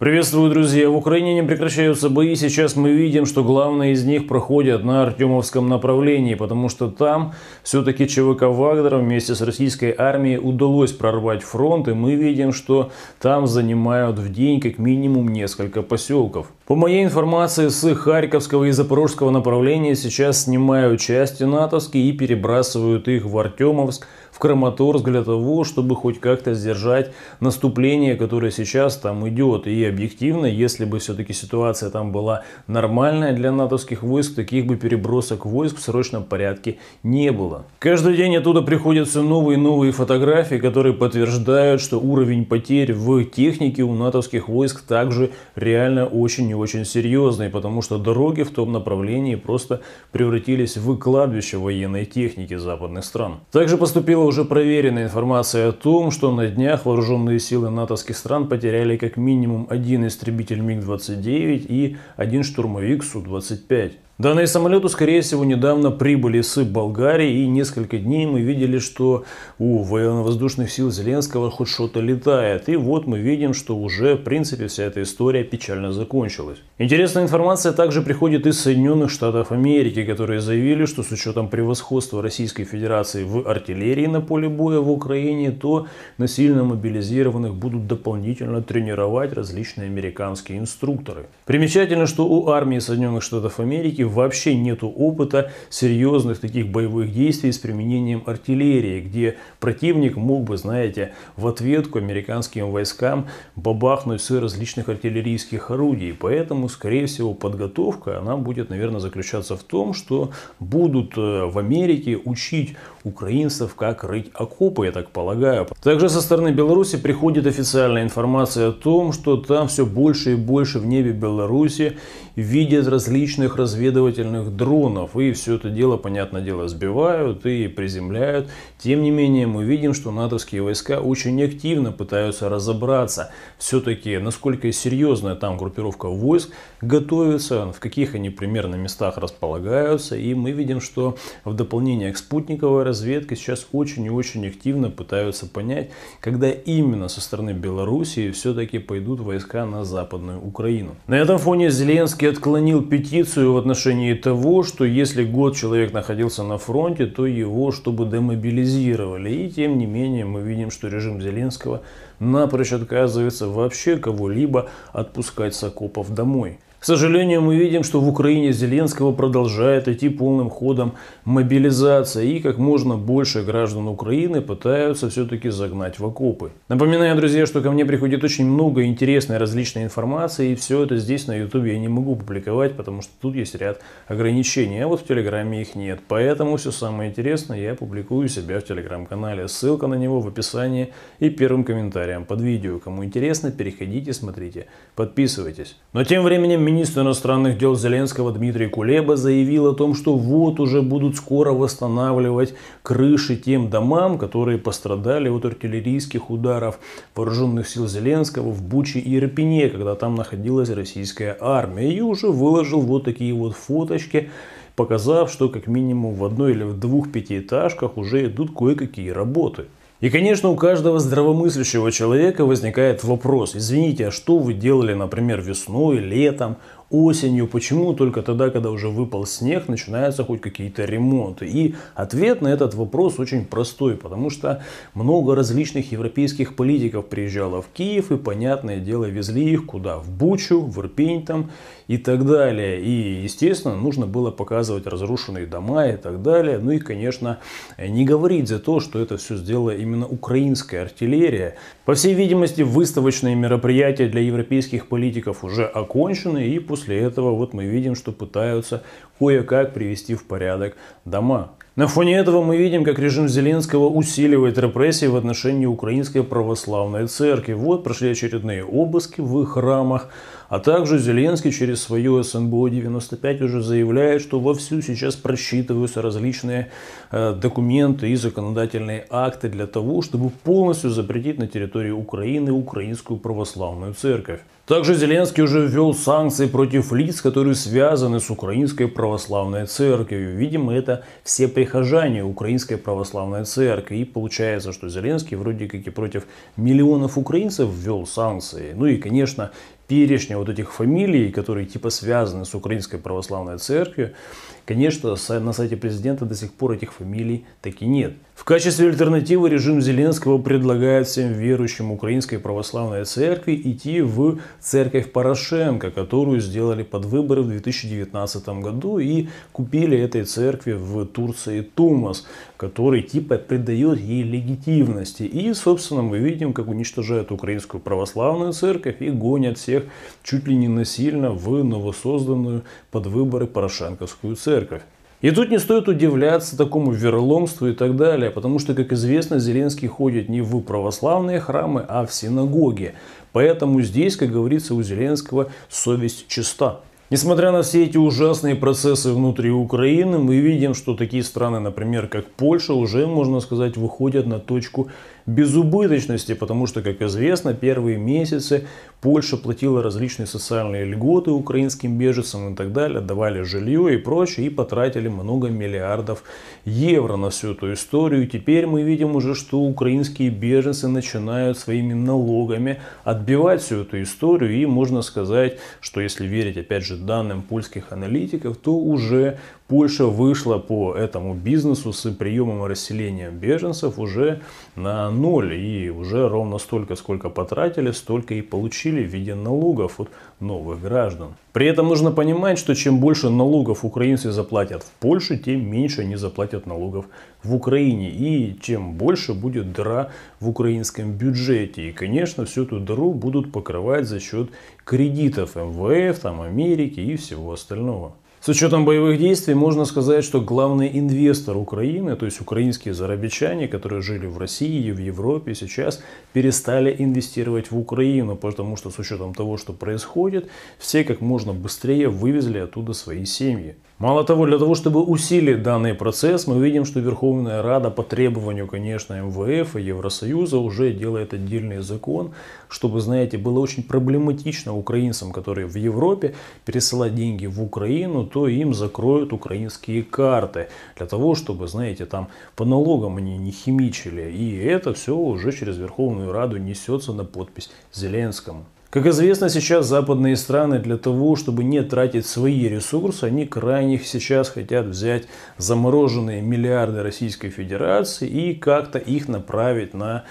Приветствую, друзья! В Украине не прекращаются бои. Сейчас мы видим, что главные из них проходят на Артемовском направлении, потому что там все-таки ЧВК Вагнера вместе с российской армией удалось прорвать фронт, и мы видим, что там занимают в день как минимум несколько поселков. По моей информации, с Харьковского и Запорожского направления сейчас снимают части натовские и перебрасывают их в Артемовск, в Краматорск, для того, чтобы хоть как-то сдержать наступление, которое сейчас там идет. И объективно, если бы все-таки ситуация там была нормальная для натовских войск, таких бы перебросок войск в срочном порядке не было. Каждый день оттуда приходят все новые и новые фотографии, которые подтверждают, что уровень потерь в технике у натовских войск также реально очень и очень серьезный, потому что дороги в том направлении просто превратились в кладбище военной техники западных стран. Также поступила уже проверенная информация о том, что на днях вооруженные силы натовских стран потеряли как минимум один истребитель МиГ-29 и один штурмовик Су-25. Данные самолеты, скорее всего, недавно прибыли с Болгарии, и несколько дней мы видели, что у военно-воздушных сил Зеленского хоть что-то летает. И вот мы видим, что уже, в принципе, вся эта история печально закончилась. Интересная информация также приходит из Соединенных Штатов Америки, которые заявили, что с учетом превосходства Российской Федерации в артиллерии на поле боя в Украине, то насильно мобилизированных будут дополнительно тренировать различные американские инструкторы. Примечательно, что у армии Соединенных Штатов Америки вообще нету опыта серьезных таких боевых действий с применением артиллерии, где противник мог бы, знаете, в ответку американским войскам бабахнуть с различных артиллерийских орудий. Поэтому, скорее всего, подготовка, она будет, наверное, заключаться в том, что будут в Америке учить украинцев, как рыть окопы, я так полагаю. Также со стороны Беларуси приходит официальная информация о том, что там все больше и больше в небе Беларуси видят различных разведывательных дронов. И все это дело, понятное дело, сбивают и приземляют. Тем не менее, мы видим, что натовские войска очень активно пытаются разобраться, все-таки насколько серьезная там группировка войск готовится, в каких они примерно местах располагаются. И мы видим, что в дополнение к спутниковой разведке сейчас очень и очень активно пытаются понять, когда именно со стороны Белоруссии все-таки пойдут войска на Западную Украину. На этом фоне Зеленский отклонил петицию в отношении того, что если год человек находился на фронте, то его чтобы демобилизировали. И тем не менее мы видим, что режим Зеленского напрочь отказывается вообще кого-либо отпускать с окопов домой. К сожалению, мы видим, что в Украине Зеленского продолжает идти полным ходом мобилизация, и как можно больше граждан Украины пытаются все-таки загнать в окопы. Напоминаю, друзья, что ко мне приходит очень много интересной различной информации, и все это здесь на YouTube я не могу публиковать, потому что тут есть ряд ограничений, а вот в Телеграме их нет. Поэтому все самое интересное я публикую у себя в Телеграм-канале. Ссылка на него в описании и первым комментарием под видео. Кому интересно, переходите, смотрите, подписывайтесь. Но тем временем министр иностранных дел Зеленского Дмитрий Кулеба заявил о том, что вот уже будут скоро восстанавливать крыши тем домам, которые пострадали от артиллерийских ударов вооруженных сил Зеленского в Буче и Ирпене, когда там находилась российская армия. И уже выложил вот такие вот фоточки, показав, что как минимум в одной или в двух пятиэтажках уже идут кое-какие работы. И, конечно, у каждого здравомыслящего человека возникает вопрос: извините, а что вы делали, например, весной, летом, осенью, почему только тогда, когда уже выпал снег, начинаются хоть какие-то ремонты? И ответ на этот вопрос очень простой, потому что много различных европейских политиков приезжало в Киев и, понятное дело, везли их куда? В Бучу, в Ирпень там и так далее. И, естественно, нужно было показывать разрушенные дома и так далее. Ну и, конечно, не говорить за то, что это все сделала именно украинская артиллерия. По всей видимости, выставочные мероприятия для европейских политиков уже окончены, и после этого вот мы видим, что пытаются кое-как привести в порядок дома. На фоне этого мы видим, как режим Зеленского усиливает репрессии в отношении Украинской Православной Церкви. Вот прошли очередные обыски в храмах, а также Зеленский через свое СНБО-95 уже заявляет, что вовсю сейчас просчитываются различные документы и законодательные акты для того, чтобы полностью запретить на территории Украины Украинскую Православную Церковь. Также Зеленский уже ввел санкции против лиц, которые связаны с Украинской Православной Церковью. Видимо, это все прихожане Украинской Православной Церкви. И получается, что Зеленский вроде как и против миллионов украинцев ввел санкции. Ну и, конечно, перечня вот этих фамилий, которые типа связаны с Украинской Православной Церковью, конечно, на сайте президента до сих пор этих фамилий таки нет. В качестве альтернативы режим Зеленского предлагает всем верующим Украинской Православной Церкви идти в церковь Порошенко, которую сделали под выборы в 2019 году и купили этой церкви в Турции Тумас, который типа придает ей легитимности. И, собственно, мы видим, как уничтожают Украинскую Православную Церковь и гонят всех чуть ли не насильно в новосозданную под выборы Порошенковскую церковь. И тут не стоит удивляться такому вероломству и так далее, потому что, как известно, Зеленский ходит не в православные храмы, а в синагоги. Поэтому здесь, как говорится, у Зеленского совесть чиста. Несмотря на все эти ужасные процессы внутри Украины, мы видим, что такие страны, например, как Польша, уже, можно сказать, выходят на точку безубыточности, потому что, как известно, первые месяцы Польша платила различные социальные льготы украинским беженцам и так далее, давали жилье и прочее, и потратили много миллиардов евро на всю эту историю. И теперь мы видим уже, что украинские беженцы начинают своими налогами отбивать всю эту историю, и можно сказать, что если верить, опять же, данным польских аналитиков, то уже Польша вышла по этому бизнесу с приемом и расселением беженцев уже на ноль. И уже ровно столько, сколько потратили, столько и получили в виде налогов от новых граждан. При этом нужно понимать, что чем больше налогов украинцы заплатят в Польше, тем меньше они заплатят налогов в Украине. И тем больше будет дыра в украинском бюджете. И, конечно, всю эту дыру будут покрывать за счет кредитов МВФ, там, Америки и всего остального. С учетом боевых действий можно сказать, что главный инвестор Украины, то есть украинские зарабичане, которые жили в России и в Европе, сейчас перестали инвестировать в Украину, потому что с учетом того, что происходит, все как можно быстрее вывезли оттуда свои семьи. Мало того, для того, чтобы усилить данный процесс, мы видим, что Верховная Рада по требованию, конечно, МВФ и Евросоюза уже делает отдельный закон, чтобы, знаете, было очень проблематично украинцам, которые в Европе, пересылать деньги в Украину, то им закроют украинские карты, для того, чтобы, знаете, там по налогам они не химичили. И это все уже через Верховную Раду несется на подпись Зеленскому. Как известно, сейчас западные страны для того, чтобы не тратить свои ресурсы, они крайне сейчас хотят взять замороженные миллиарды Российской Федерации и как-то их направить на,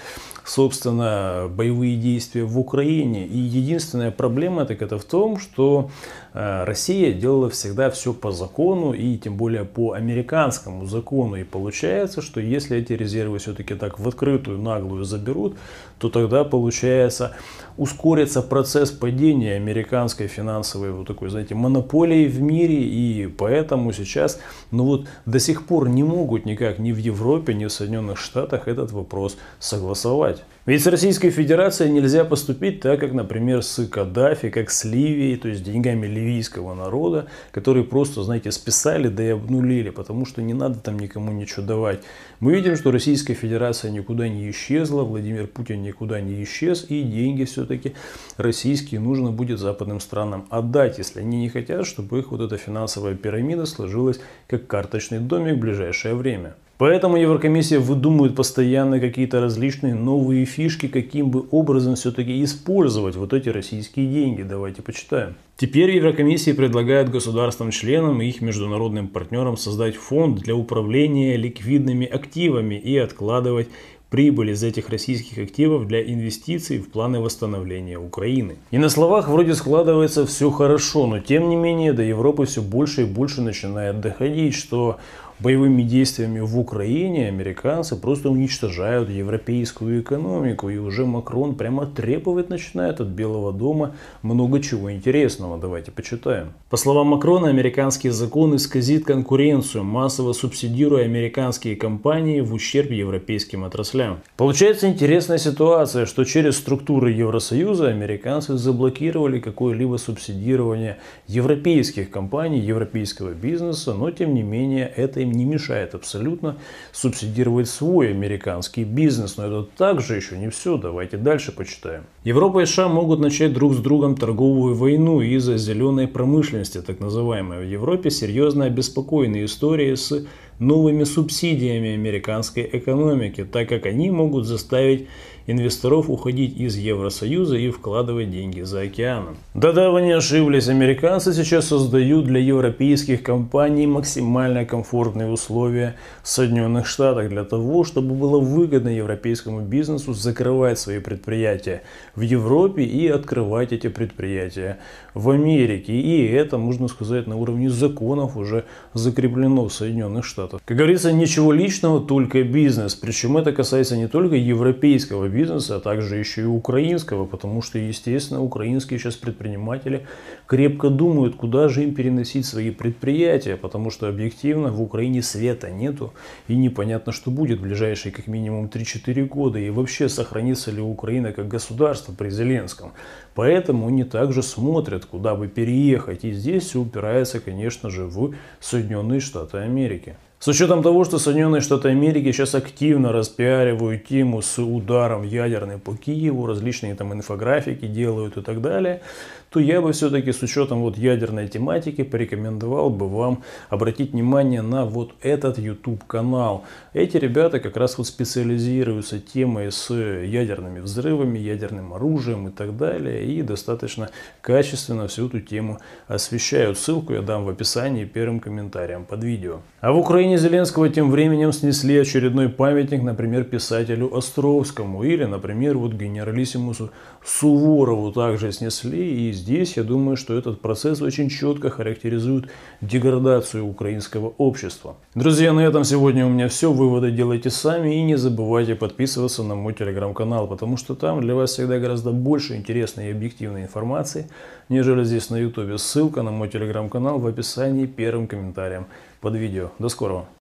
собственно, боевые действия в Украине. И единственная проблема так это в том, что Россия делала всегда все по закону и тем более по американскому закону. И получается, что если эти резервы все-таки так в открытую наглую заберут, то тогда получается ускорится процесс падения американской финансовой вот такой, знаете, монополии в мире. И поэтому сейчас, ну вот до сих пор не могут никак ни в Европе, ни в Соединенных Штатах этот вопрос согласовать. Ведь с Российской Федерацией нельзя поступить так, как, например, с Каддафи, как с Ливией, то есть деньгами ливийского народа, которые просто, знаете, списали, да и обнулили, потому что не надо там никому ничего давать. Мы видим, что Российская Федерация никуда не исчезла, Владимир Путин никуда не исчез, и деньги все-таки российские нужно будет западным странам отдать, если они не хотят, чтобы их вот эта финансовая пирамида сложилась как карточный домик в ближайшее время. Поэтому Еврокомиссия выдумывает постоянно какие-то различные новые фишки, каким бы образом все-таки использовать вот эти российские деньги. Давайте почитаем. Теперь Еврокомиссия предлагает государствам-членам и их международным партнерам создать фонд для управления ликвидными активами и откладывать прибыль из этих российских активов для инвестиций в планы восстановления Украины. И на словах вроде складывается все хорошо, но тем не менее до Европы все больше и больше начинает доходить, что боевыми действиями в Украине американцы просто уничтожают европейскую экономику. И уже Макрон прямо требовать начинает от Белого дома много чего интересного. Давайте почитаем. По словам Макрона, американский закон исказит конкуренцию, массово субсидируя американские компании в ущерб европейским отраслям. Получается интересная ситуация, что через структуры Евросоюза американцы заблокировали какое-либо субсидирование европейских компаний, европейского бизнеса, но тем не менее это им не мешает абсолютно субсидировать свой американский бизнес. Но это также еще не все. Давайте дальше почитаем. Европа и США могут начать друг с другом торговую войну из-за зеленой промышленности, так называемой. В Европе серьезно обеспокоены истории с новыми субсидиями американской экономики, так как они могут заставить инвесторов уходить из Евросоюза и вкладывать деньги за океаном. Да-да, вы не ошиблись, американцы сейчас создают для европейских компаний максимально комфортные условия в Соединенных Штатах для того, чтобы было выгодно европейскому бизнесу закрывать свои предприятия в Европе и открывать эти предприятия в Америке. И это, можно сказать, на уровне законов уже закреплено в Соединенных Штатах. Как говорится, ничего личного, только бизнес. Причем это касается не только европейского бизнеса, а также еще и украинского, потому что, естественно, украинские сейчас предприниматели крепко думают, куда же им переносить свои предприятия, потому что объективно в Украине света нету и непонятно, что будет в ближайшие как минимум 3-4 года и вообще сохранится ли Украина как государство при Зеленском. Поэтому они также смотрят, куда бы переехать, и здесь все упирается, конечно же, в Соединенные Штаты Америки. С учетом того, что Соединенные Штаты Америки сейчас активно распиаривают тему с ударом ядерным по Киеву, различные там инфографики делают и так далее, то я бы все-таки с учетом вот ядерной тематики порекомендовал бы вам обратить внимание на вот этот YouTube канал. Эти ребята как раз вот специализируются темой с ядерными взрывами, ядерным оружием и так далее, и достаточно качественно всю эту тему освещают. Ссылку я дам в описании первым комментарием под видео. А в Украине Зеленского тем временем снесли очередной памятник, например, писателю Островскому, или, например, вот генералиссимусу Суворову также снесли. И здесь я думаю, что этот процесс очень четко характеризует деградацию украинского общества. Друзья, на этом сегодня у меня все. Выводы делайте сами и не забывайте подписываться на мой телеграм-канал, потому что там для вас всегда гораздо больше интересной и объективной информации, нежели здесь на ютубе. Ссылка на мой телеграм-канал в описании первым комментарием под видео. До скорого!